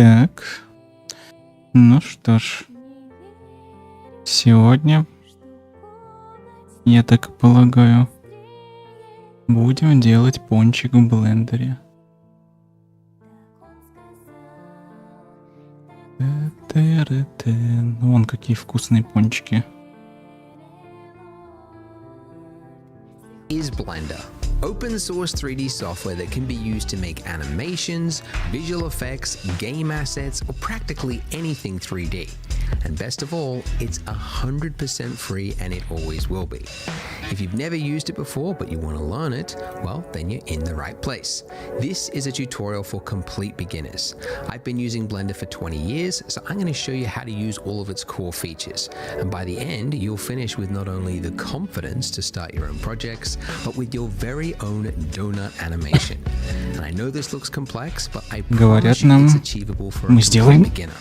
Так, ну что ж, сегодня, я так полагаю, будем делать пончик в блендере. Вон какие вкусные пончики. Is Blender, open source 3D software that can be used to make animations, visual effects, game assets, or practically anything 3D. And best of all, it's 100% free and it always will be. If you've never used it before but you want to learn it, well, then you're in the right place. This is a tutorial for complete beginners. I've been using Blender for 20 years, so I'm going to show you how to use all of its core features. And by the end, you'll finish with not only the confidence to start your own projects, but with your very own donut animation. And I know this looks complex, but I promise you it's achievable for a complete beginner.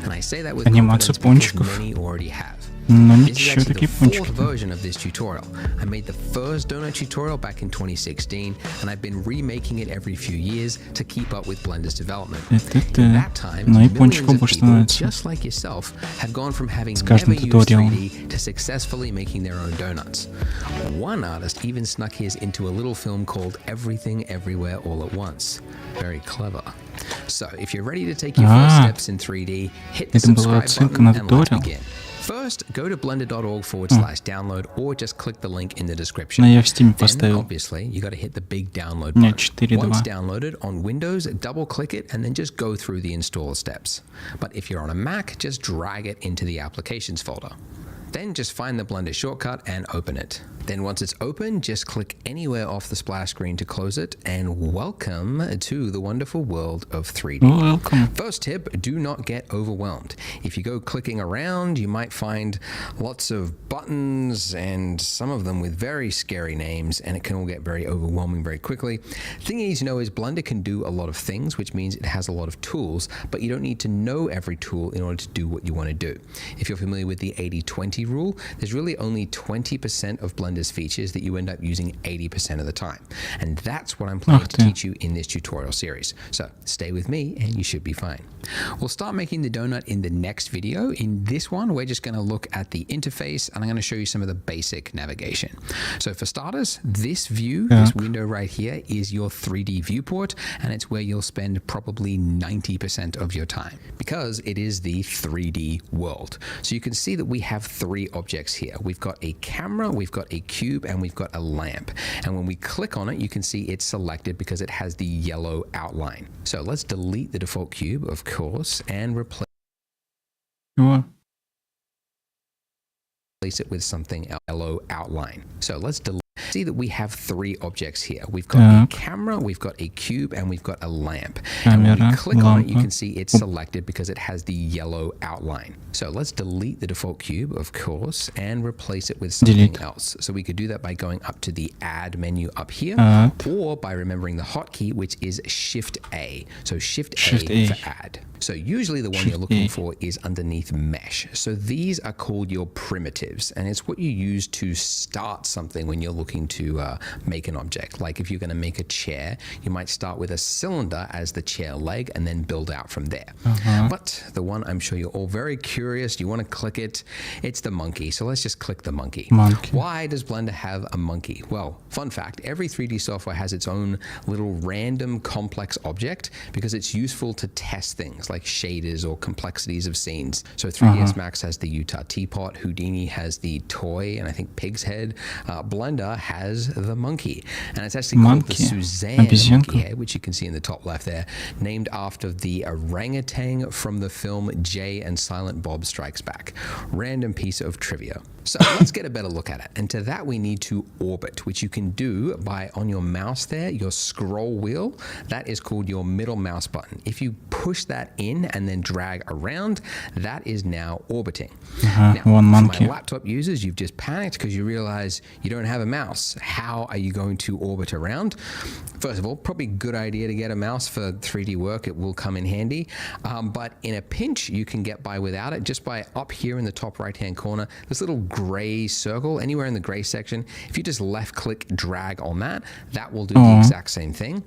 And I say that with confidence because many already have. This is actually the fourth version of this tutorial. I made the first donut tutorial back in 2016, and I've been remaking it every few years to keep up with Blender's development. In that time, millions of people, just like yourself, have gone from having never used 3D to successfully making their own donuts. One artist even snuck his into a little film called Everything Everywhere All at Once. Very clever. So, if you're ready to take your first steps in 3D, hit the subscribe button and let's begin. First, go to blender.org/download or just click the link in the description. Then, obviously, you got to hit the big download button. Once downloaded on Windows, double click it and then just go through the install steps. But if you're on a Mac, just drag it into the applications folder. Then just find the Blender shortcut and open it. Then once it's open, just click anywhere off the splash screen to close it, and welcome to the wonderful world of 3D. Welcome. First tip, do not get overwhelmed. If you go clicking around, you might find lots of buttons and some of them with very scary names, and it can all get very overwhelming very quickly. The thing you need to know is Blender can do a lot of things, which means it has a lot of tools, but you don't need to know every tool in order to do what you want to do. If you're familiar with the 80-20 rule, there's really only 20% of Blender's features that you end up using 80% of the time. And that's what I'm planning to teach you in this tutorial series. So stay with me and you should be fine. We'll start making the donut in the next video. In this one, we're just going to look at the interface and I'm going to show you some of the basic navigation. So for starters, this view, this window right here is your 3D viewport, and it's where you'll spend probably 90% of your time because it is the 3D world. So you can see that we have three objects here. We've got a camera, we've got a cube, and we've got a lamp. And when we click on it, you can see it's selected because it has the yellow outline. So let's delete the default cube, of course, and replace it with something else. Yellow outline. So let's see that we have three objects here. We've got a camera, we've got a cube, and we've got a lamp. And when we click on it, you can see it's selected because it has the yellow outline. So let's delete the default cube, of course, and replace it with something else. So we could do that by going up to the Add menu up here, or by remembering the hotkey, which is Shift A. So Shift A for Add. So usually the one you're looking for is underneath Mesh. So these are called your primitives, and it's what you use to start something when you're looking to make an object. Like if you're going to make a chair, you might start with a cylinder as the chair leg and then build out from there. But the one I'm sure you're all very curious, you want to click it, it's the monkey. So let's just click the monkey. Why does Blender have a monkey? Well, fun fact, every 3D software has its own little random complex object because it's useful to test things like shaders or complexities of scenes. So 3ds Max has the Utah teapot, Houdini has the toy, and I think pig's head. Blender has the monkey, and it's actually called the Suzanne monkey head, which you can see in the top left there, named after the orangutan from the film Jay and Silent Bob Strikes Back. Random piece of trivia. So let's get a better look at it. And to that we need to orbit, which you can do by on your mouse there, your scroll wheel. That is called your middle mouse button. If you push that in and then drag around, that is now orbiting. Now, for my laptop users, you've just panicked because you realize you don't have a mouse. mouse. How are you going to orbit around? First of all, probably a good idea to get a mouse for 3D work. It will come in handy. But in a pinch, you can get by without it just by up here in the top right-hand corner, this little gray circle, anywhere in the gray section. If you just left-click, drag on that, that will do the exact same thing.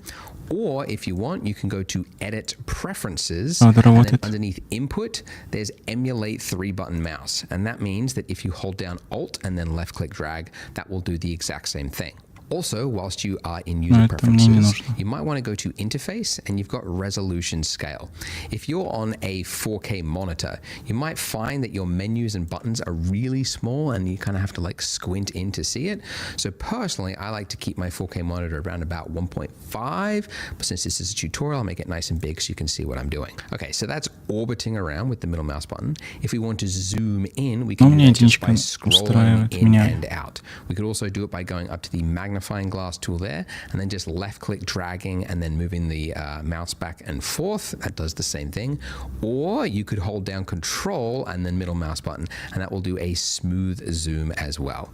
Or if you want, you can go to Edit Preferences, and then underneath Input, there's Emulate 3-button mouse. And that means that if you hold down Alt and then left-click drag, that will do the exact same thing. Also, whilst you are in user preferences, you might want to go to interface and you've got resolution scale. If you're on a 4K monitor, you might find that your menus and buttons are really small and you kind of have to like squint in to see it. So personally, I like to keep my 4K monitor around about 1.5, but since this is a tutorial, I'll make it nice and big so you can see what I'm doing. Okay, so that's orbiting around with the middle mouse button. If we want to zoom in, we can do that just by scrolling in and out. We could also do it by going up to the magnifying glass tool there and then just left click dragging and then moving the mouse back and forth. That does the same thing. Or you could hold down Control and then middle mouse button and that will do a smooth zoom as well.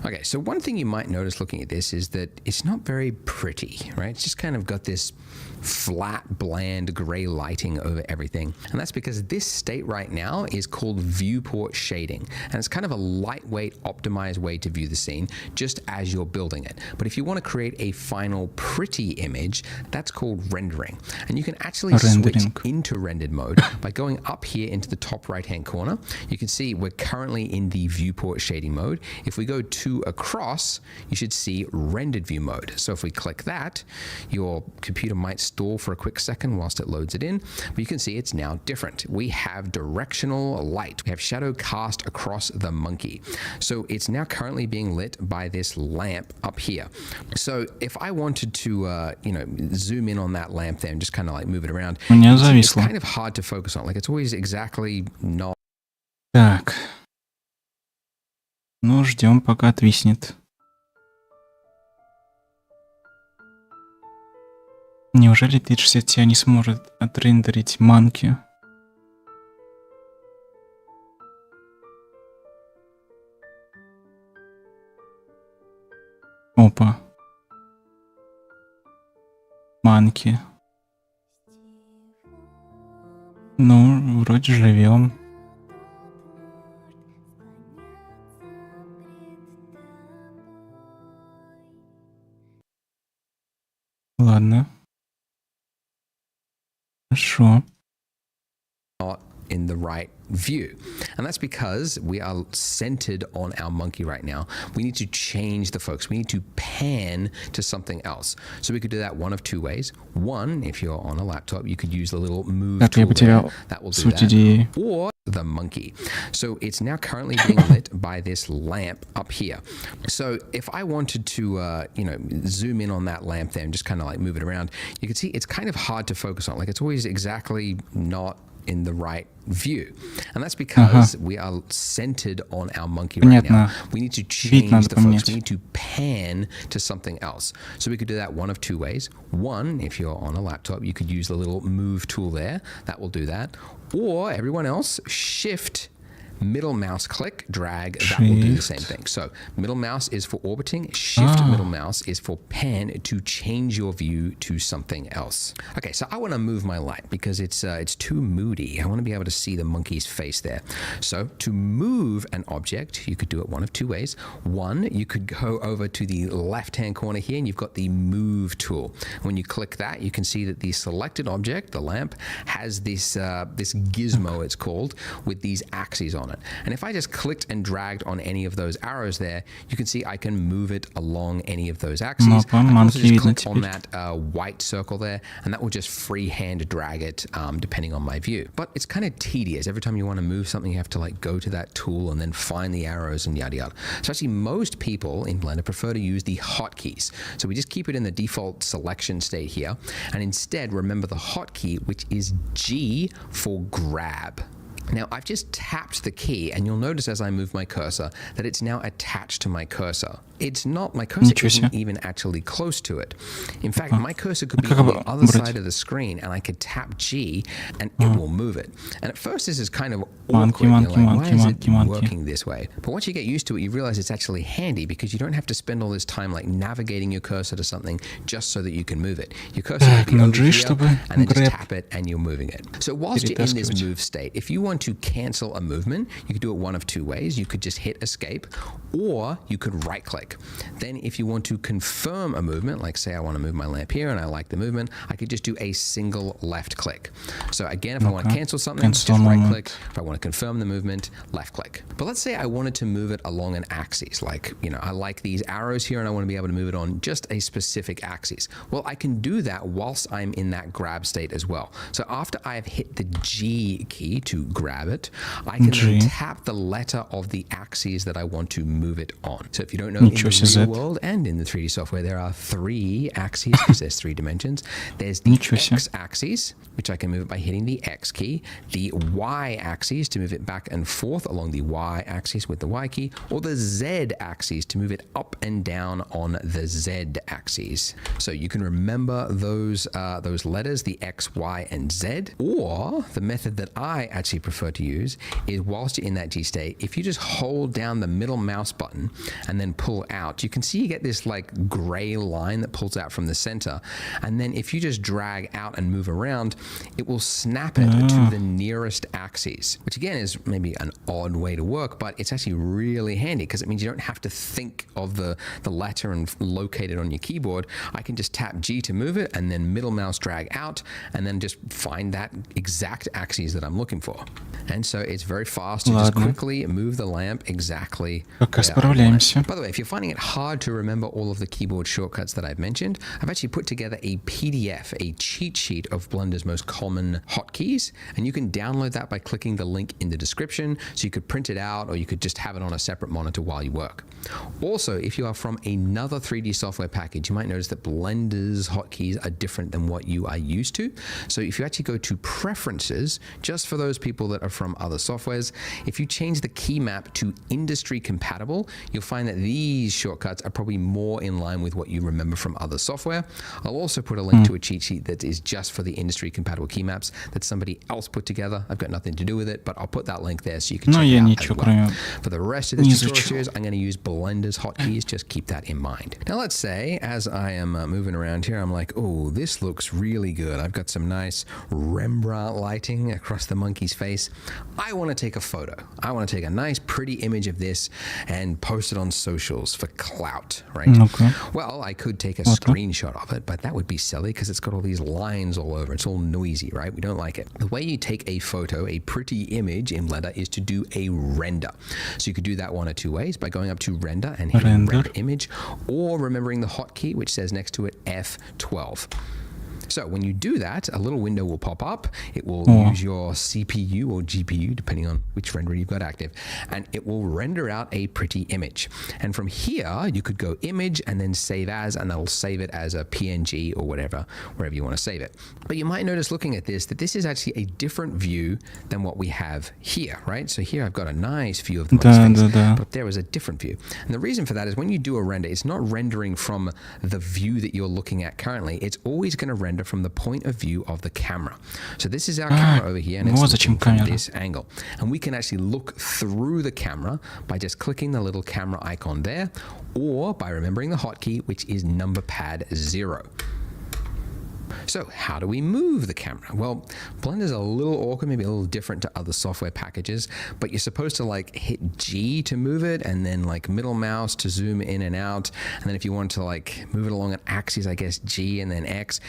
Okay, so one thing you might notice looking at this is that it's not very pretty, right? It's just kind of got this flat, bland, gray lighting over everything. And that's because this state right now is called viewport shading. And it's kind of a lightweight, optimized way to view the scene just as you're building it. But if you want to create a final pretty image, that's called rendering. And you can actually switch into rendered mode by going up here into the top right-hand corner. You can see we're currently in the viewport shading mode. If we go 2 across, you should see rendered view mode. So if we click that, your computer might stall for a quick second whilst it loads it in, but you can see it's now different. We have directional light. We have shadow cast across the monkey. So it's now currently being lit by this lamp up here. So if I wanted to, zoom in on that lamp there and just kind of like move it around, it's kind of hard to focus on. Like it's always exactly not. Так. Ну, ждем, пока отвиснет. Неужели 3060 Ti не сможет отрендерить манки? Опа. Манки. Ну, вроде живем. Ладно. Хорошо. Not in the right view. And that's because we are centered on our monkey right now. We need to change the focus. We need to pan to something else. So we could do that one of 2 ways. One, if you're on a laptop, you could use the little move tool there. That will do that. Or the monkey. So it's now currently being lit by this lamp up here. So if I wanted to, zoom in on that lamp there and just kind of like move it around, you can see it's kind of hard to focus on. Like it's always exactly not in the right view. And that's because we are centered on our monkey right now. We need to change the focus. We need to pan to something else. So we could do that one of 2 ways. One, if you're on a laptop, you could use the little move tool there. That will do that. Or everyone else, Shift, middle mouse click, drag, that will do the same thing. So middle mouse is for orbiting, Shift middle mouse is for pan to change your view to something else. Okay, so I want to move my light because it's too moody. I want to be able to see the monkey's face there. So to move an object, you could do it one of 2 ways. One, you could go over to the left-hand corner here and you've got the move tool. When you click that, you can see that the selected object, the lamp, has this this gizmo, it's called, with these axes on it. And if I just clicked and dragged on any of those arrows there, you can see I can move it along any of those axes. I can also just click on that white circle there, and that will just freehand drag it depending on my view. But it's kind of tedious. Every time you want to move something, you have to like go to that tool and then find the arrows and yada yada. So actually most people in Blender prefer to use the hotkeys. So we just keep it in the default selection state here, and instead remember the hotkey, which is G for grab. Now I've just tapped the key, and you'll notice as I move my cursor that it's now attached to my cursor. It's not, my cursor isn't even actually close to it. In fact, my cursor could be on the other side of the screen, and I could tap G and it will move it. And at first this is kind of awkward. You're like, why is it working this way? But once you get used to it, you realize it's actually handy because you don't have to spend all this time like navigating your cursor to something just so that you can move it. Your cursor will be over here, and then just tap it and you're moving it. So whilst you're in this move state, if you want to cancel a movement, you could do it one of two ways. You could just hit escape, or you could right click. Then if you want to confirm a movement, like say I want to move my lamp here and I like the movement, I could just do a single left click. So again, if I want to cancel something, just right click. If I want to confirm the movement, left click. But let's say I wanted to move it along an axis, like, you know, I like these arrows here and I want to be able to move it on just a specific axis. Well, I can do that whilst I'm in that grab state as well. So after I've hit the G key to grab it, I can then tap the letter of the axis that I want to move it on. So if you don't know, in the real world and in the 3D software, there are 3 axes because there's 3 dimensions. There's the X axis, which I can move it by hitting the X key, the Y axis to move it back and forth along the Y axis with the Y key, or the Z axis to move it up and down on the Z axis. So you can remember those letters, the X, Y, and Z, or the method that I actually prefer to use is whilst you're in that G state, if you just hold down the middle mouse button and then pull out, you can see you get this like gray line that pulls out from the center. And then if you just drag out and move around, it will snap it to the nearest axis, which again is maybe an odd way to work, but it's actually really handy because it means you don't have to think of the letter and locate it on your keyboard. I can just tap G to move it and then middle mouse drag out and then just find that exact axis that I'm looking for. And so it's very fast to just quickly move the lamp exactly. Пока справляемся. By the way, if you're finding it hard to remember all of the keyboard shortcuts that I've mentioned, I've actually put together a PDF, a cheat sheet of Blender's most common hotkeys, and you can download that by clicking the link in the description. So you could print it out, or you could just have it on a separate monitor while you work. Also, if you are from another 3D software package, you might notice that Blender's hotkeys are different than what you are used to. So if you actually go to Preferences, just for those people that are from other softwares, if you change the key map to industry compatible, you'll find that these shortcuts are probably more in line with what you remember from other software. I'll also put a link to a cheat sheet that is just for the industry compatible key maps that somebody else put together. I've got nothing to do with it, but I'll put that link there so you can check it out as well. For the rest of this tutorial series, I'm going to use Blender's hotkeys. Just keep that in mind. Now let's say as I am moving around here, I'm like, oh, this looks really good. I've got some nice Rembrandt lighting across the monkey's face. I want to take a photo. I want to take a nice pretty image of this and post it on socials for clout, right? Okay. Well, I could take a screenshot of it, but that would be silly because it's got all these lines all over. It's all noisy, right? We don't like it. The way you take a photo, a pretty image in Blender, is to do a render. So you could do that one of two ways, by going up to render and hitting render image, or remembering the hotkey which says next to it F12. So when you do that, a little window will pop up. It will use your CPU or GPU, depending on which renderer you've got active, and it will render out a pretty image. And from here, you could go image and then save as, and that'll save it as a PNG or whatever, wherever you want to save it. But you might notice looking at this, that this is actually a different view than what we have here, right? So here I've got a nice view of the monkey's face, but there is a different view. And the reason for that is when you do a render, it's not rendering from the view that you're looking at currently. It's always going to render from the point of view of the camera. So this is our camera over here, and it's looking from this angle. And we can actually look through the camera by just clicking the little camera icon there, or by remembering the hotkey, which is number pad 0. So how do we move the camera? Well, Blender's a little awkward, maybe a little different to other software packages, but you're supposed to like hit G to move it, and then like middle mouse to zoom in and out. And then if you want to like move it along an axis, I guess G and then X.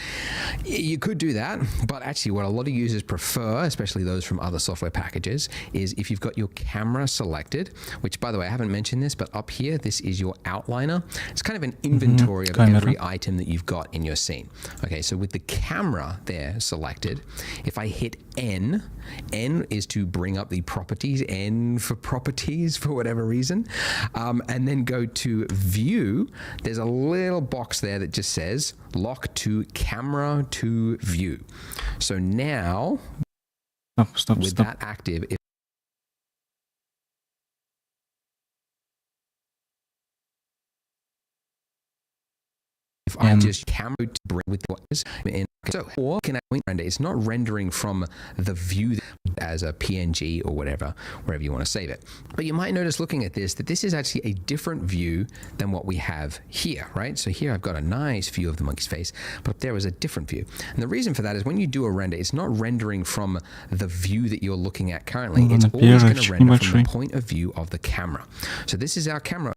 You could do that, but actually what a lot of users prefer, especially those from other software packages, is if you've got your camera selected, which by the way, I haven't mentioned this, but up here, this is your outliner. It's kind of an inventory of every item that you've got in your scene. Okay, so with the camera there selected, if I hit N, N is to bring up the properties, N for properties for whatever reason, and then go to view, there's a little box there that just says lock to camera to view. So now with that active, I just camera to bring with what is in. So, or can I point render? It's not rendering from the view as a PNG or whatever, wherever you want to save it. But you might notice looking at this that this is actually a different view than what we have here, right? So here I've got a nice view of the monkey's face, but there is a different view. And the reason for that is when you do a render, it's not rendering from the view that you're looking at currently. It's always going to render from the point of view of the camera. So this is our camera